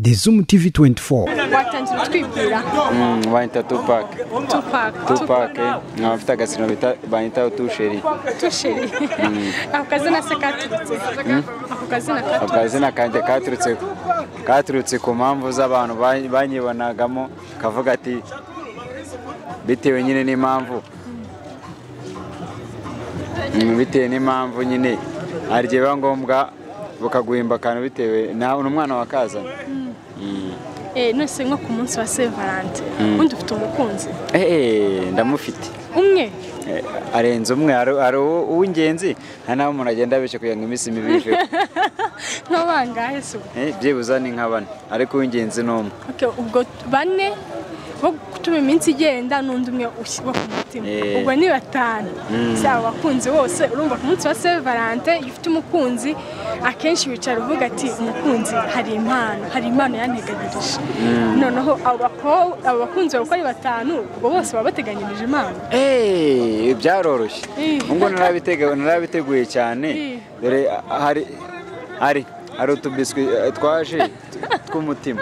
The Zoom TV 24. Watangira twibwira. Wahita Tupac. Afite agasino bita bahita Tusheri. Tusheri. Ako kazina se katurutse. Ako kazina kanje katurutse ku mpamvu z'abantu banyibonagamo kavuga ati bitewe nyine n'impamvu. Bitewe n'impamvu nyine arije bangombwa bukaguhimba kantu bitewe na umwana wakazana. Nose nko ku munsi wa Saint Valentin undi ufite umukunzi? Ndamufite. Umwe? Arenze umwe ari uw'ingenzi naho umuntu agenda abeshe kugira ngo imisi mibive. Nkabangahe se? Byibuza ni nk'abane ariko uw'ingenzi n'umwe. Okay, ubwo bane bo kutuma iminsi igenda n'undi umwe ushyirwa ku mutima. Ubwo ni batanu. Saba abakunzi bose urumva ku munsi wa Saint Valentin ufite umukunzi akenshi wicara uvuga ati umukunzi hari impano yanteganyirije. Noneho abo bakunzi uko ari batanu ubwo bose baba bateganyirije impano. Byaroroshye. Ngo narabiteguye cyane. Dore hari utubiswi twaje tw'umutima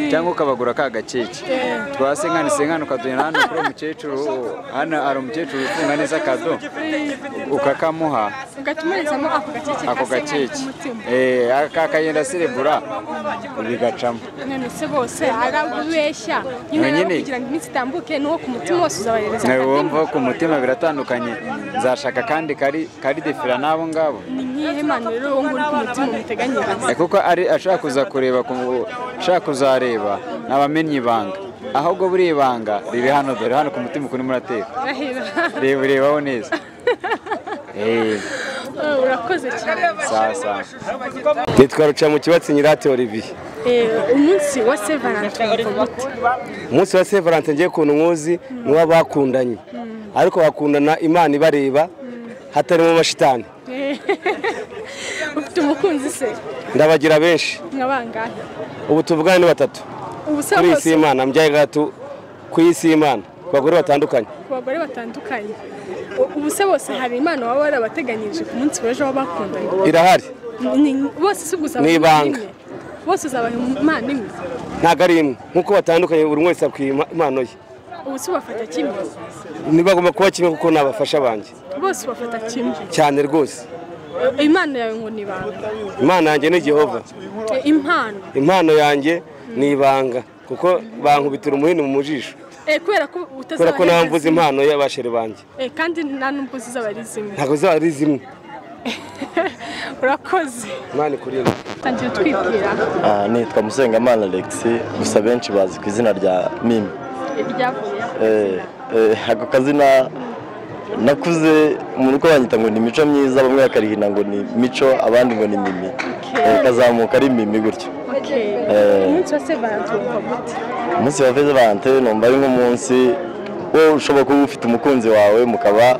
cyangwa ukabagura ka gakeke twase nkani ukaduna hano kuri umukecuru hano ari umukecuru ufunga neza kado ukakamuha ugatumurizamo ako gakeke akayenda sirebura bigacamo. None se bose arabubeshya nyine kugira ngo iminsi itambuke n'uwo ku mutima wose uzabarereza. Wumva ku mutima biratandukanye nzashaka kandi kari defira nabo ngabo. Ni nkihe mpano rero wo nguri ku mutima muteganyiriza? Kuko ari ashaka kuza kureba ashaka kuzareba n'abamenye ibanga ahubwo buri ibanga riri hano dore hano ku mutima kuri murateka rebaho neza. Urakoze cyane. Sasa nitwa Ruca mu kibatsi Nyirate Olivier. Umunsi wa Saint Valentin umunsi wa Saint Valentin ngiye kuntu nkuzi n'uwa bakundanye ariko bakundana Imana ibareba hatarimo mashitani. Ufite umukunzi se? Ndabagira benshi. Nkabangahe? Ubu tuvugana ni batatu. Kuri isi Imana mbyaye gatatu ku isi Imana bagore batandukanye. Ubu se bose hari Imana waba warabateganyirije ku munsi w'ejo w'abakundanye? Irahari. Bose suguza n'ibanga. Bose uzabaha Imana imwe? Ntago ari imwe nkuko batandukanye buri wese akwiye impano ye. Ubu se bafata kimwe? Nibagomba kuba kimwe kuko nabafasha banje. Bose bafata kimwe? Cyane rwose. Imana yawe ngo ni banga? Imana yanjye ni Jehova. Impano yanjye ni ibanga kuko bankubitira umuhini mu mujisho. Kubera ko utazaba ko namvuze impano y'abashere banje. Kandi nta nubwo zizaba ari zimwe. Ntago zizaba ari zimwe. Urakoze. Imana ikurinde. Tangiye twibwira. Nitwa Musengamana Alex gusa benshi bazi ku izina rya Mimi. Iryavuye? Ako kazina nakuze umuntu ko banyita ngo ni mico myiza bamwe bakarihina ngo ni mico abandi ngo ni Mimi. Kazamuka ari Mimi gutyo. Umunsi wa Saint Valentin umunsi wa Saint Valentin numva ari nk'umunsi wowe ushobora kuba ufite umukunzi wawe mukaba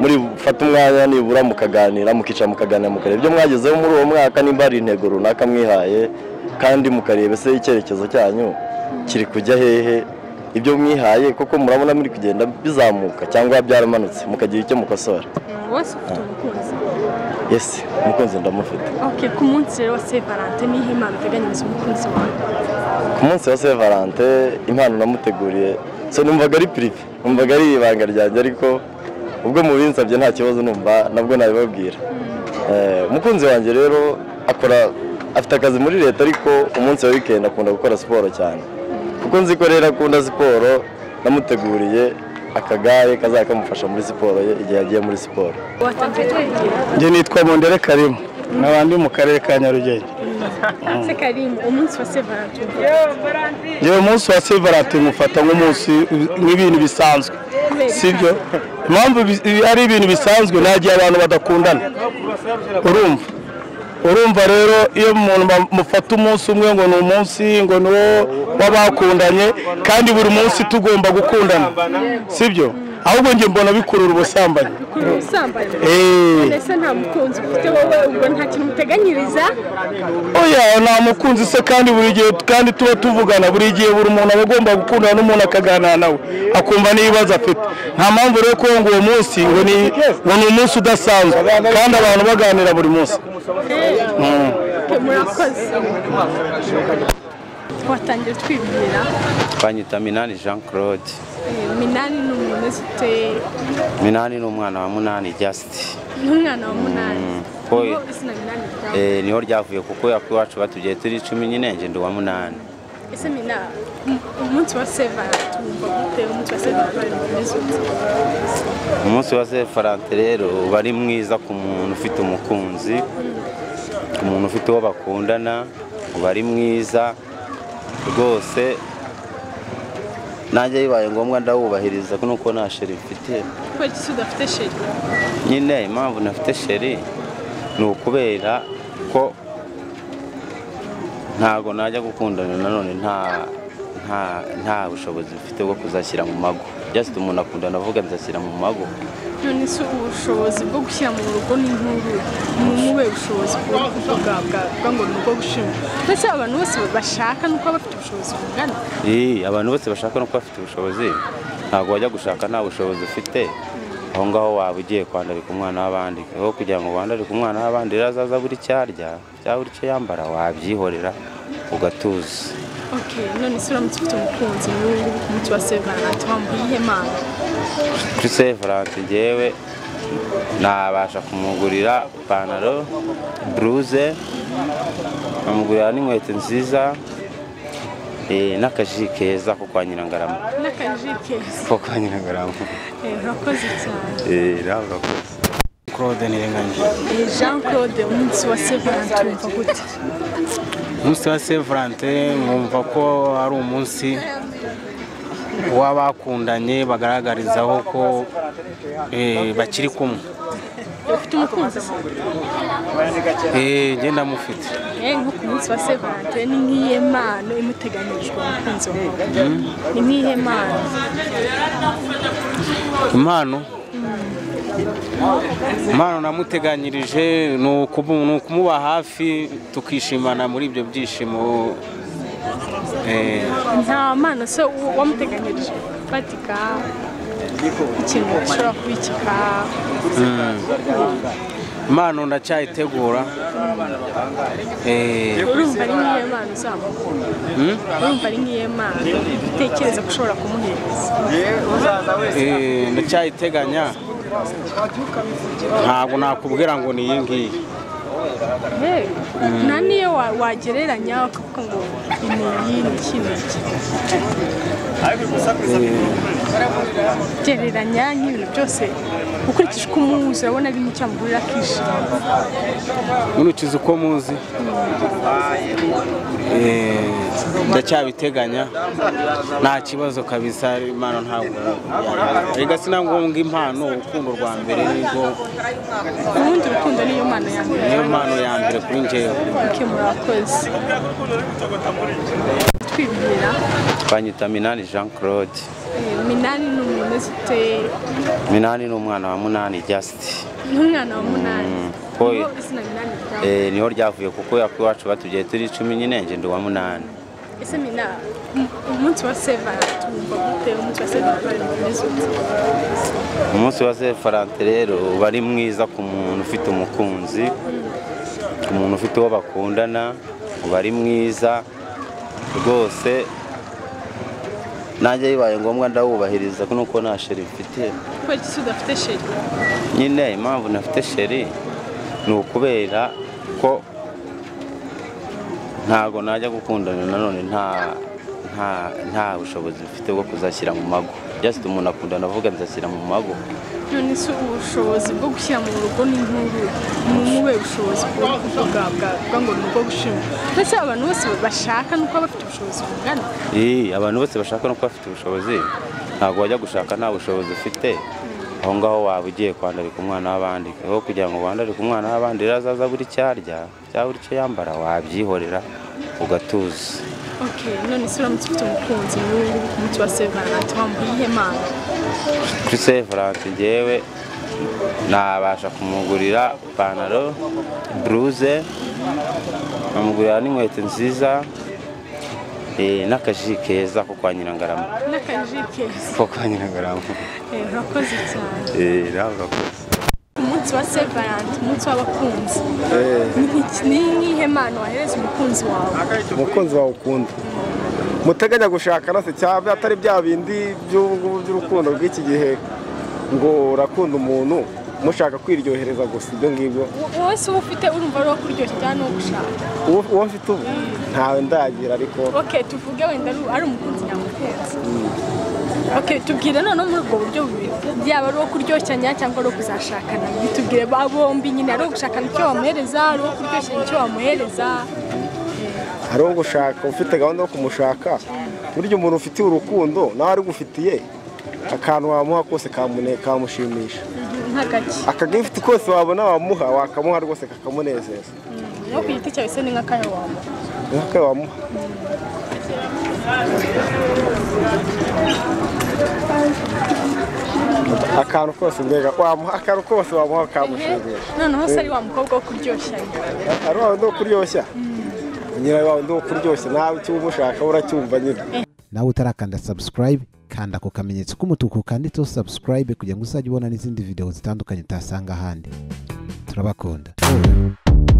muri fata umwanya nibura mukaganira mukica mukaganira mukareba ibyo mwagezeho muri uwo mwaka nimba ari intego runaka mwihaye kandi mukareba se icyerekezo cyanyu kiri kujya hehe ibyo mwihaye kuko murabona muri kugenda bizamuka cyangwa byaramanutse mukagira icyo mukosora. Wose ufite umukunzi? Yes, umukunzi ndamufite. Ku munsi wa Saint Valentin ni impano uteganyiriza umukunzi wawe? Ku munsi wa Saint Valentin impano namuteguriye so numvaga ari privé numvaga ari ibanga ryanjye ariko ubwo mubinsabye nta kibazo numva nabwo nabibabwira. Umukunzi wanjye rero afite akazi muri leta ariko umunsi wa weekend akunda gukora siporo cyane kuko nzi ko rero akunda siporo namuteguriye akagare kazakamufasha muri siporo ye igihe yagiye muri siporo. Nje nitwa Mondere Karim n'abandi mu karere ka Nyarugenge. Se Karim umunsi wa Saint Valentin? Yewe umunsi wa Saint Valentin mufata nk'umunsi n'ibintu bisanzwe sibyo impamvu ari ibintu bisanzwe nagiye abantu badakundana urumva rero iyo umuntu mufata umunsi umwe ngo ni umunsi ngo niwo wabakundanye kandi buri munsi tugomba gukundana sibyo ahubwo nge mbona bikurura ubusambanyi. Ese nta mukunzi ufite wowe ubwo nta kintu muteganyiriza? Oya nta mukunzi se kandi buri gihe kandi tuba tuvugana buri gihe buri muntu aba agomba gukundana n'umuntu akaganira nawe akumva n'ibibazo afite. Nta mpamvu rero ko ngo uwo munsi ngo ni umunsi udasanzwe kandi abantu baganira buri munsi. Murakoze. watangiye twibwira. Banyita Minani Jean Claude. Minani ni umuntu ufite. Minani ni umwana wa Munani Just. Ni umwana wa Munani. Niho izina Minani niho ryavuye kuko iwacu batugiye turi 10 nyine nje ndi wa Munani. Ese Mina umunsi wa Saint-Valentin tumva gute umunsi wa Saint-Valentin? Umunsi wa Saint-Valentin rero bari mwiza ku muntu ufite umukunzi, ku muntu ufite uwo bakundana, bari mwiza rwose. Nanjye bibaye ngombwa ndawubahiriza nuko nta sheri mfite. Ko iki udafite sheri? Nyine impamvu nafite sheri ni ukubera ko ntago najya gukundana nanone nta bushobozi mfite bwo kuzashyira mu mago. Just umuntu akundana avuga nzashyira mu mago. None se ubushobozi bwo gushyira mu rugo ni nkuru n'umwe ubushobozi bwo kuvuga ngo nuko gushima. Ndetse abantu bose bashaka nuko bafite ubushobozi bungana. Abantu bose bashaka nuko bafite ubushobozi. Ntago wajya gushaka nta bushobozi ufite. Aho ngaho waba ugiye kwandarika umwana w'abandi. Aho kugira ngo wandarike umwana w'abandi razaza buri cyarya, cyangwa buri cyo yambara wabyihorera ugatuza. Okay, none se uramutse ufite umukunzi n'ubu ku munsi wa Saint-Valentin wambaye ihe mana? Kuri Saint-Valentin njyewe nabasha kumugurira ipantaro, blouse, nkamugurira n'inkweto nziza, n'akaji keza ko kwa Nyirangarama. N'akaji keza ko kwa Nyirangarama. Urakoze cyane. Nawe urakoze. Claude Nirenganye. Jean Claude, umunsi wa Saint-Valentin wumva gute? Umunsi wa Saint-Valentin mwumva ko ari umunsi w'abakundanye bagaragarizaho ko bakiri kumwe. Ufite umukunzi? Ngenda mufite. Nko ku munsi wa Saint-Valentin ni nk'iyihe mpano imuteganyirijwe umukunzi wawe? Ni nk'iyihe mpano? Impano namuteganyirije ni ukumuba hafi tukishimana muri ibyo byishimo. Nta mpano se wamuteganyirije fatika ikintu gishobora kubikika? Impano ndacyayitegura. Urumva ari nk'iyihe mpano uzamuha? Urumva ari nk'iyihe mpano utekereza ko ushobora kumuhereza? Ndacyayiteganya, ntabwo nakubwira ngo ni iyi ngiyi. Nta niyo wagereranya ukavuga ngo iyi ni iki n'iki? Gereranya nk'ibintu byose ukurikije uko umuzi urabona ari n'icyo amugurira akishima. Nkurikije uko muzi ndacyabiteganya, nta kibazo kabisa. Impano ntabwo rega sinangombwa impano, urukundo rwa mbere nibwo. Ubundi urukundo niyo mpano ya mbere. Niyo mpano ya mbere kuri njyewe. Murakoze. Twibwira. Banyita Minani Jean Claude. Minani ni umuntu ufite. Minani ni umwana wa Munani Just. Ni umwana wa Munani. Niho izina Minani. Niho ryavuye kuko iwacu batugiye turi 10 nyine nje ndi wa Munani. Ese Mina umunsi wa Saint-Valentin tumva gute umunsi wa Saint-Valentin? Umunsi wa Saint-Valentin rero bari mwiza ku muntu ufite umukunzi, ku muntu ufite uwo bakundana, bari mwiza rwose. Nanjye bibaye ngombwa ndawubahiriza nuko nta sheri mfite. Ko iki udafite sheri? Nyine impamvu nafite sheri ni ukubera ko ntago najya gukundana nanone nta bushobozi mfite bwo kuzashyira mu mago. Just umuntu akundana avuga nzashyira mu mago. None se ubushobozi bwo gushyira mu rugo ni nkuru n'umwe ubushobozi bwo kuvuga ngo nuko gushima. Ndetse abantu bose bashaka nuko bafite ubushobozi bungana. Abantu bose bashaka nuko bafite ubushobozi. Ntago wajya gushaka nta bushobozi ufite. Aho ngaho waba ugiye kwandarika umwana w'abandi. Aho kugira ngo wandarike umwana w'abandi razaza buri cyarya, cyangwa buri cyo yambara wabyihorera ugatuza. Okay, none se uramutse ufite umukunzi n'ubu ku munsi wa Saint-Valentin wambaye ihe mana? Kuri Saint-Valentin njyewe nabasha kumugurira ipantaro, blouse, nkamugurira n'inkweto nziza, n'akaji keza ko kwa Nyirangarama. N'akaji keza ko kwa Nyirangarama. Urakoze cyane. Nawe urakoze. Umunsi wa Saint-Valentin, umunsi w'abakunzi. Ni nk'ihe mpano wahereza umukunzi wawe? Umukunzi wawe ukunda. muteganya gushakana se cyangwa atari bya bindi by'urukundo rw'iki gihe ngo urakunda umuntu mushaka kwiryohereza gusa ibyo ngibyo wowe se ufite urumva ari uwo kuryoshya cyangwa no gushaka uwo mfite ubu ntawe ndagira ariko tuvuge wenda ari umukunzi nyamukunzi tubwire noneho muri ubwo buryo bubiri byaba ari uwo kuryoshya cyangwa ari uwo kuzashakana bitubwire bombi nyine ari uwo gushakana icyo wamuhereza ari uwo kuryoshya icyo wamuhereza hari uwo gushaka ufite gahunda yo kumushaka burya umuntu ufitiye urukundo nawe ari gufitiye akantu wamuha kose kamushimisha akagifite kose wabona wamuha wakamuha rwose kakamunezeza no ku giti cyawe se ni nk'akayo wamuha akantu kose mbega wamuha akantu kose wamuha kamushimisha noneho se ari wa mukobwa wo kuryoshya ari wa wundi wo kuryoshya nyirawe wa wundi wo kuryoshya nawe icyo umushaka uracyumva nyine nawe utarakanda subscribe kanda ku kamenyetso k'umutuku kanditseho subscribe kugira ngo uzajye ubona n'izindi video zitandukanye utasanga ahandi turabakunda